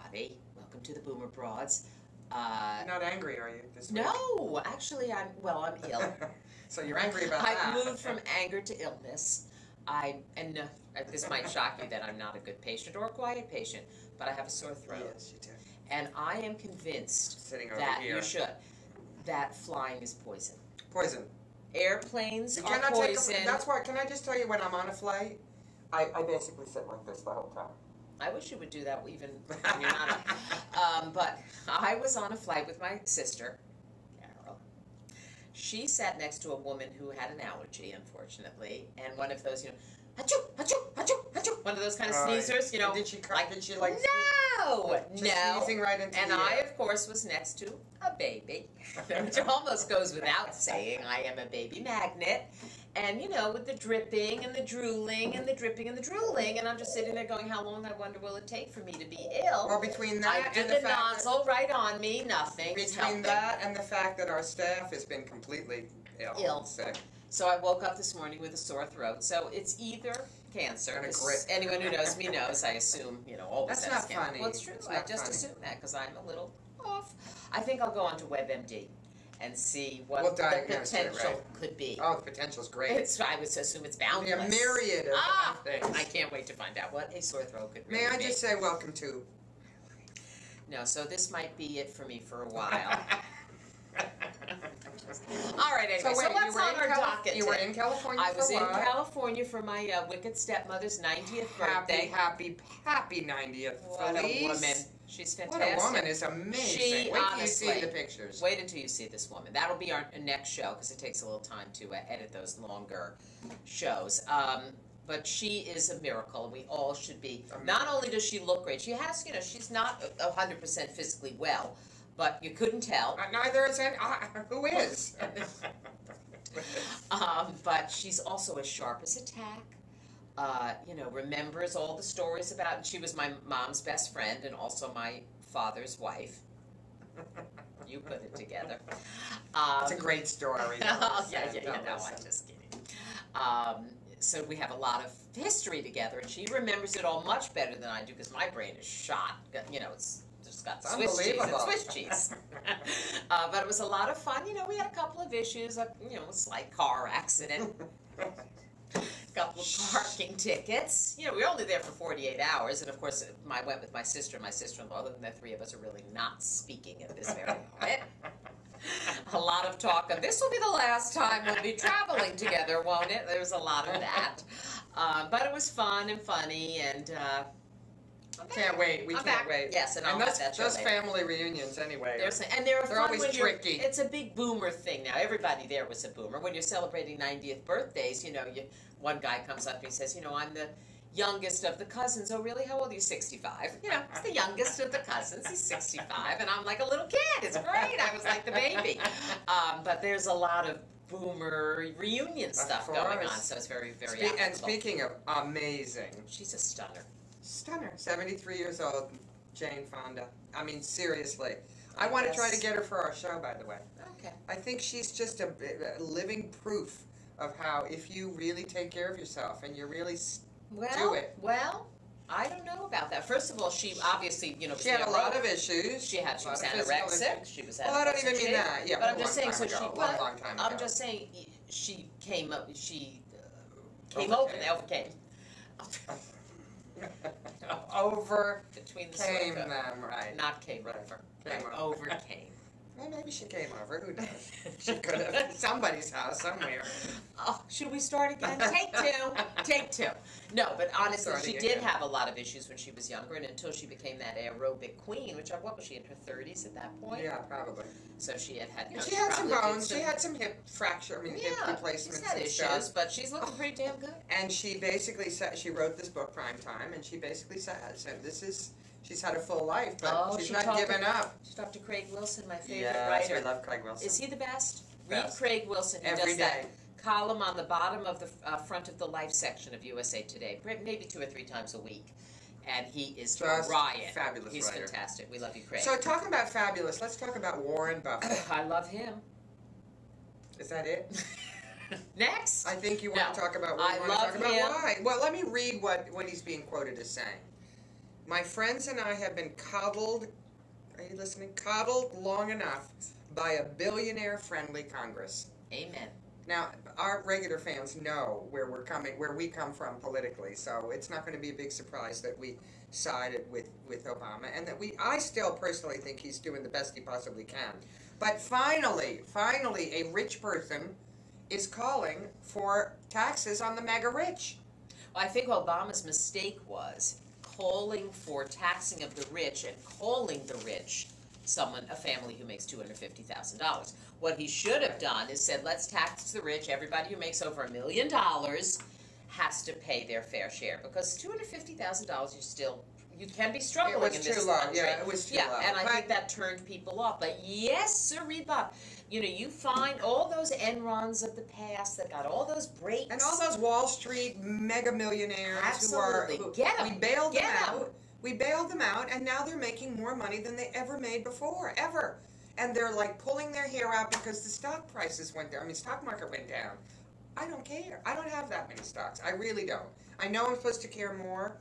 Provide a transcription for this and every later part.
everybody. Welcome to the Boomer Broads. You're not angry, are you, this week? No, actually, I'm ill. So you're angry about that. I've moved from anger to illness. This might shock you that I'm not a good patient or a quiet patient, but I have a sore throat. Yes, you do. And I am convinced Sitting over that here. you should. That flying is poison. Poison. Airplanes You are cannot poison. That's why, can I just tell you, when I'm on a flight, I basically sit like this the whole time. I wish you would do that even when you're not. But I was on a flight with my sister, Carol. She sat next to a woman who had an allergy, unfortunately, and one of those, achoo, achoo, achoo, achoo, one of those kind of sneezers, And did she cry? Did she no, sneezing right into and the I, air. of course, was next to a baby, which almost goes without saying. I am a baby magnet. And, with the dripping and the drooling and the dripping and the drooling, and I'm just sitting there going, how long, I wonder, will it take for me to be ill? Well, between that I did and the the fact nozzle right on me, nothing. between that and the fact that our staff has been completely ill. Sick. So I woke up this morning with a sore throat. So it's either cancer. And a grip. Anyone who knows me knows, I assume, always That's has not cancer. funny. Well, it's true. It's I not just funny. assume that because I'm a little off. I think I'll go on to WebMD and see what We'll the diagnose it, potential right? could be. Oh, the potential's great. I would assume it's boundless. A myriad of things. I can't wait to find out what a sore throat could really May I be. just say welcome to... No, so this might be it for me for a while. All right, anyway, so what's on our docket? You were in California I was for in what? California for my wicked stepmother's 90th birthday. Happy 90th. What a Feliz. woman. She's fantastic. What a woman is amazing. She, Wait till you honestly, see the pictures. Wait until you see this woman. That'll be our next show because it takes a little time to edit those longer shows. But she is a miracle, and we all should be. Not only does she look great, she has, she's not 100% physically well, but you couldn't tell. Neither is any. Who is? But she's also as sharp as a tack. Remembers all the stories about, and she was my mom's best friend and also my father's wife. You put it together. It's a great story. I'm just kidding. So we have a lot of history together, and she remembers it all much better than I do because my brain is shot. It's just got Swiss cheese and Swiss cheese. But it was a lot of fun. We had a couple of issues, a slight car accident. A couple of parking tickets. We were only there for 48 hours, and of course, I went with my sister and my sister-in-law, and the three of us are really not speaking at this very moment. A lot of talk of, this will be the last time we'll be traveling together, won't it? There was a lot of that. But it was fun and funny, and can't wait. We can't wait. Yes, and I'll have that show those later. family reunions anyway. They're fun always when tricky. It's a big boomer thing now. Everybody there was a boomer. When you're celebrating 90th birthdays, one guy comes up and he says, I'm the youngest of the cousins. Oh, really? How old are you? 65. It's the youngest of the cousins. He's 65, and I'm like a little kid. It's great. I was like the baby. But there's a lot of boomer reunion stuff going on, so it's very, very applicable. And speaking of amazing, she's a stunner. 73 years old, Jane Fonda. I mean, seriously. I want to try to get her for our show, by the way. Okay. I think she's just a living proof of how, if you really take care of yourself and you really do it. Well, I don't know about that. First of all, she obviously, she had a lot of issues. She was anorexic. She was anorexic. Well, I don't even mean that. Yeah, but I'm just saying. long time ago. I'm just saying she came up. She came over. Overcame. Between Came them, right. Not came over. Came over. Overcame. Well, maybe she came over. Who knows? She could have. Somebody's house somewhere. Oh, should we start again? Take two. No, but honestly, she did have a lot of issues when she was younger, and until she became that aerobic queen, what was she, in her 30s at that point? Yeah, probably. So she had she had some bones. She had some hip fracture. Hip replacements. She's had and issues, stuff. but she's looking pretty damn good. And she basically said, she wrote this book, Prime Time, and she basically said, she's had a full life, but she's not given up. She talked to Craig Wilson, my favorite writer. I love Craig Wilson. Is he the best? Read Craig Wilson. He every does day. That column on the bottom of the front of the Life section of USA Today, maybe 2 or 3 times a week. And he is just a riot. Fabulous He's writer. Fantastic. We love you, Craig. So talking about fabulous, let's talk about Warren Buffett. I love him. Is that it? Next. I think you want to talk about I love him. why. Well, let me read what he's being quoted as saying. My friends and I have been coddled, are you listening? Coddled long enough by a billionaire-friendly Congress. Amen. Now, our regular fans know where we come from politically, so it's not going to be a big surprise that we sided with Obama, and that I still personally think he's doing the best he possibly can. But finally, a rich person is calling for taxes on the mega rich. Well, I think Obama's mistake was calling for taxing of the rich and calling the rich a family who makes $250,000. What he should have done is said, let's tax the rich. Everybody who makes over $1 million has to pay their fair share, because $250,000 you can be struggling in this country. Yeah, it was too low. And I think that turned people off. But yes, sirree, Bob, you find all those Enrons of the past that got all those breaks. And all those Wall Street mega millionaires Absolutely. we bailed them out. We bailed them out, and now they're making more money than they ever made before, ever. And they're like pulling their hair out because the stock prices went down. I mean, stock market went down. I don't care. I don't have that many stocks. I really don't. I know I'm supposed to care more.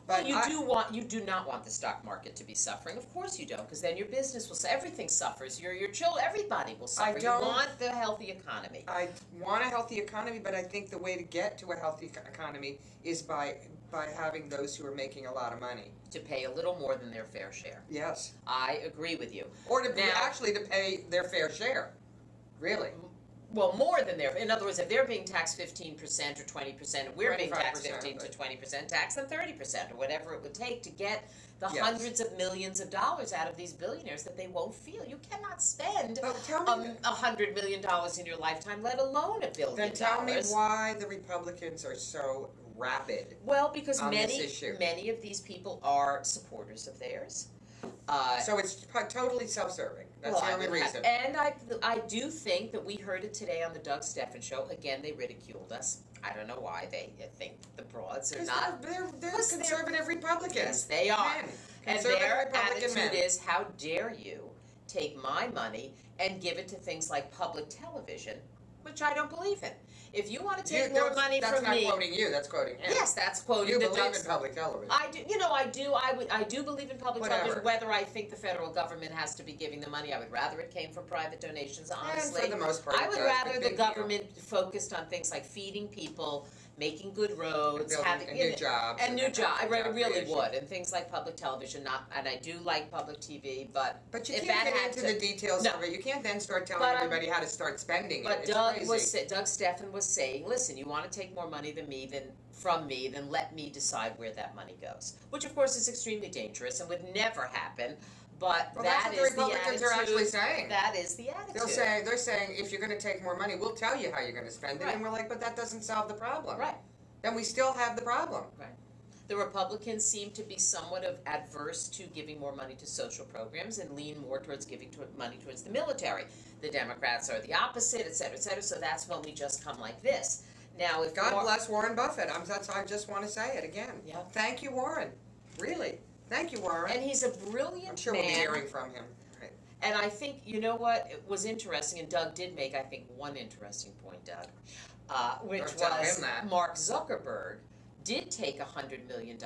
But you do not want the stock market to be suffering. Of course you don't, because then your business will. Everything suffers. Your children, everybody will suffer. You want the healthy economy. I want a healthy economy, but I think the way to get to a healthy economy is by having those who are making a lot of money to pay a little more than their fair share. Yes, I agree with you. Or to pay their fair share. Really. Well, more than in other words, if they're being taxed 15% or 20%, we're being taxed 15 to 20%, tax them 30% or whatever it would take to get the hundreds of millions of dollars out of these billionaires that they won't feel. You cannot spend $100 million in your lifetime, let alone $1 billion. Then tell me why the Republicans are so rabid. Well, because many of these people are supporters of theirs. So it's totally self-serving. That's the only reason. And I do think that we heard it today on the Doug Stephan show. Again, they ridiculed us. I don't know why. They think the broads are not. They're conservative Republicans. Yes, they are. And their attitude men. is, how dare you take my money and give it to things like public television, which I don't believe in. If you want to take more money from me, that's not quoting you. That's quoting him. Yes, that's quoting. You believe in public television. I do. I do believe in public television. Whether I think the federal government has to be giving the money, I would rather it came from private donations. Honestly, and for the most part, I would rather the government focused on things like feeding people, making good roads, having new jobs, and new jobs. I really would, and things like public television. And I do like public TV, but you can't get into the details of it. You can't then start telling everybody how to start spending it. But Doug Stephan was saying, listen, you want to take more money from me, then let me decide where that money goes. Which, of course, is extremely dangerous and would never happen. But that is the attitude. That's what the Republicans are actually saying. That is the attitude. They're saying, if you're going to take more money, we'll tell you how you're going to spend it. Right. And we're like, but that doesn't solve the problem. Right. Then we still have the problem. Right. The Republicans seem to be somewhat adverse to giving more money to social programs and lean more towards giving money towards the military. The Democrats are the opposite, et cetera, et cetera. So that's when we just come like this. Now, if God bless Warren Buffett. I just want to say it again. Yeah. Thank you, Warren. Really. Thank you, Warren. And he's a brilliant man. I'm sure we'll be hearing from him. Right. And I think, you know what, it was interesting, and Doug did make, I think, one interesting point, Doug, which was Mark Zuckerberg did take $100 million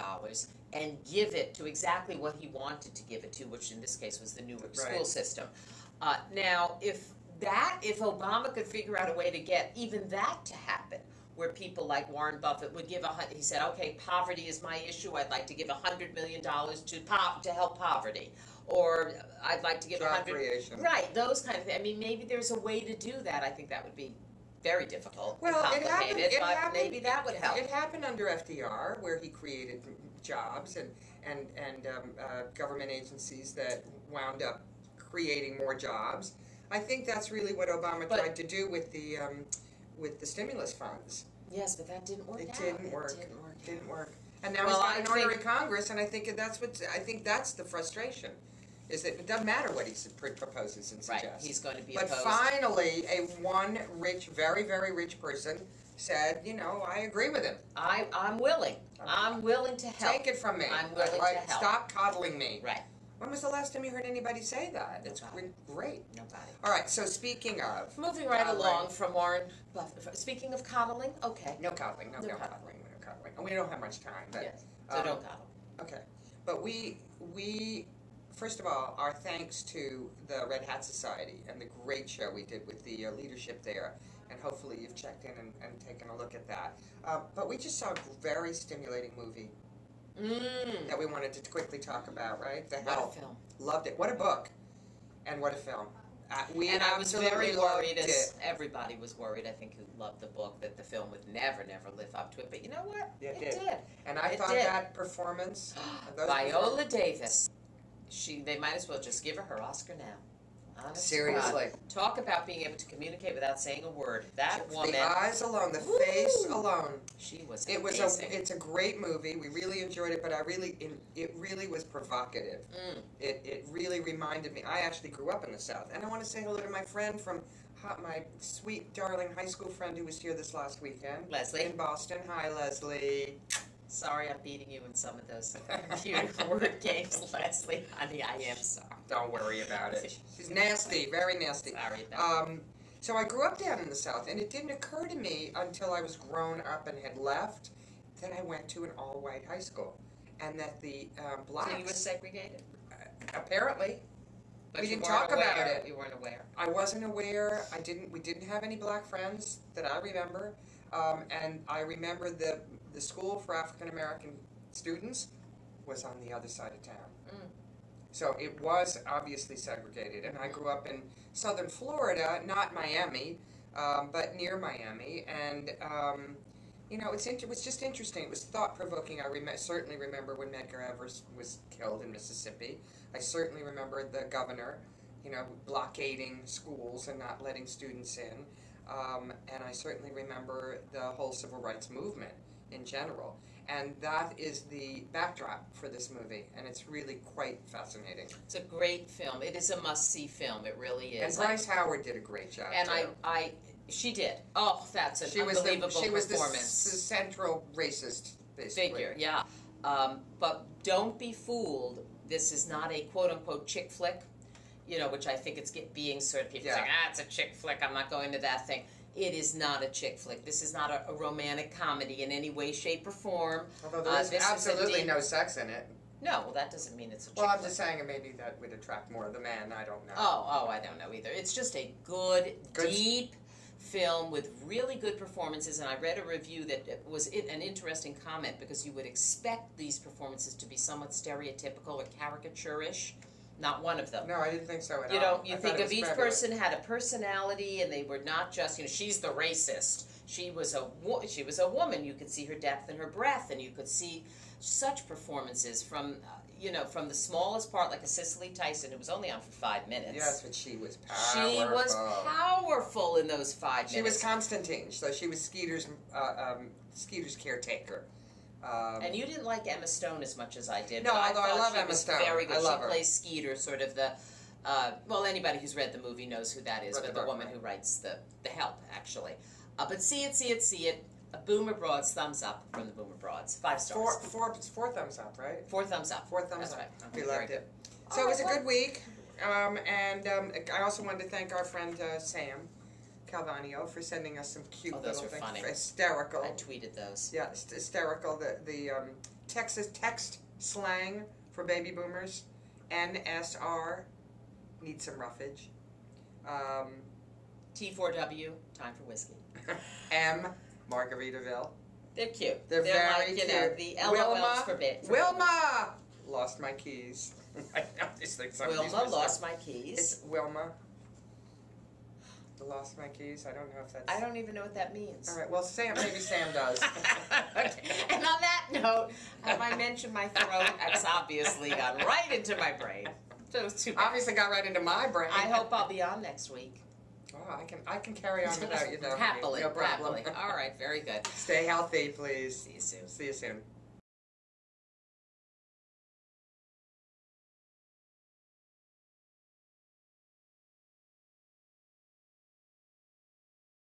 and give it to exactly what he wanted to give it to, which in this case was the Newark school system. Now, if Obama could figure out a way to get even that to happen, where people like Warren Buffett would give he said, okay, poverty is my issue. I'd like to give $100 million to help poverty, or I'd like to give job creation. Right, those kind of things. I mean, maybe there's a way to do that. I think that would be very difficult, complicated, but maybe that would help. It happened under FDR, where he created jobs and government agencies that wound up creating more jobs. I think that's really what Obama tried to do with the stimulus funds. Yes, but that didn't work. It didn't work. And now he's got an order in Congress, and I think that's the frustration. Is that it doesn't matter what he proposes and suggests. Right, he's going to be opposed. But finally, one very, very rich person said, I agree with him. I'm willing. I'm willing to help. Take it from me. I'm willing to help. Stop coddling me. Right. When was the last time you heard anybody say that? It's great. Nobody. All right, so speaking of... Moving right along from Warren Buffett. Speaking of coddling, okay. No coddling. No coddling. We don't have much time. But, yes. So don't coddle. Okay. But we first of all, our thanks to the Red Hat Society and the great show we did with the leadership there, and hopefully you've checked in and taken a look at that. But we just saw a very stimulating movie that we wanted to quickly talk about, right? The Help. What a film. Loved it. What a book, and what a film. And I was very worried, as everybody was worried, I think, who loved the book, that the film would never live up to it. But you know what? It did. And I thought that performance... Viola Davis. They might as well just give her Oscar now. Honest Seriously. God. Talk about being able to communicate without saying a word. That woman. The eyes alone, the face alone. She was amazing. It's a great movie. We really enjoyed it, but it really was provocative. It really reminded me. I actually grew up in the South, and I want to say hello to my friend from my sweet, darling high school friend who was here this last weekend. Leslie. In Boston. Hi, Leslie. Sorry I'm beating you in some of those beautiful word games, Leslie. Honey, I am sorry. Don't worry about it. She's nasty, very nasty. Sorry about it. So I grew up down in the South, and it didn't occur to me until I was grown up and had left that I went to an all-white high school, and that the blacks... So you were segregated? Apparently. But we didn't talk about it. You weren't aware. I wasn't aware. We didn't have any black friends that I remember, and I remember the school for African American students was on the other side of town. So it was obviously segregated, and I grew up in southern Florida, not Miami, but near Miami, and it was just interesting. It was thought-provoking. I certainly remember when Medgar Evers was killed in Mississippi. I certainly remember the governor, blockading schools and not letting students in, and I certainly remember the whole civil rights movement in general. And that is the backdrop for this movie, and it's really quite fascinating. It's a great film. It is a must-see film. It really is. And Bryce Howard did a great job. And too. She did. Oh, that's an unbelievable performance. She was the central racist figure. Yeah. But don't be fooled. This is not a quote-unquote chick flick, which I think it's being sort of people saying, it's a chick flick. I'm not going to that thing. It is not a chick flick. This is not a romantic comedy in any way, shape, or form. Although there's absolutely no sex in it. No, well, that doesn't mean it's a chick flick. Well, I'm just saying maybe that would attract more of the man. I don't know. Oh, I don't know either. It's just a good deep film with really good performances, and I read a review that was an interesting comment because you would expect these performances to be somewhat stereotypical or caricature-ish. Not one of them. No, I didn't think so at all. You think of each person had a personality, and they were not just, she's the racist. She was a woman. You could see her depth in her breath, and you could see such performances from, from the smallest part, like a Cicely Tyson, who was only on for 5 minutes. Yes, but she was powerful. She was powerful in those 5 minutes. She was Constantine, so she was Skeeter's caretaker. And you didn't like Emma Stone as much as I did. No, although I love Emma Stone. Very good. I love she her. plays Skeeter, sort of the. Anybody who's read the movie knows who that is, but the woman who writes the Help, actually. But see it. A Boomer Broads thumbs up from the Boomer Broads. 5 stars. Four thumbs up, right? 4 thumbs up. 4 thumbs That's up. right. We loved it. So it was a good week, and I also wanted to thank our friend Sam Calvanio for sending us some cute little things. Funny. Hysterical. I tweeted those. Yeah, hysterical. The Texas text slang for baby boomers. NSR needs some roughage. T4W, time for whiskey. M, Margaritaville. They're cute. They're very like, cute. The LOLs for Wilma! Lost my keys. I know these things. Wilma lost my keys. It's Wilma. Lost my keys. I don't know if that's... I don't even know what that means. All right. Well, maybe Sam does. Okay. And on that note, have I mentioned my throat? It's obviously gone right into my brain. So it was too bad. Obviously got right into my brain. I hope I'll be on next week. Oh, I can carry on without you, though. Happily. No problem. Happily. All right. Very good. Stay healthy, please. See you soon. See you soon.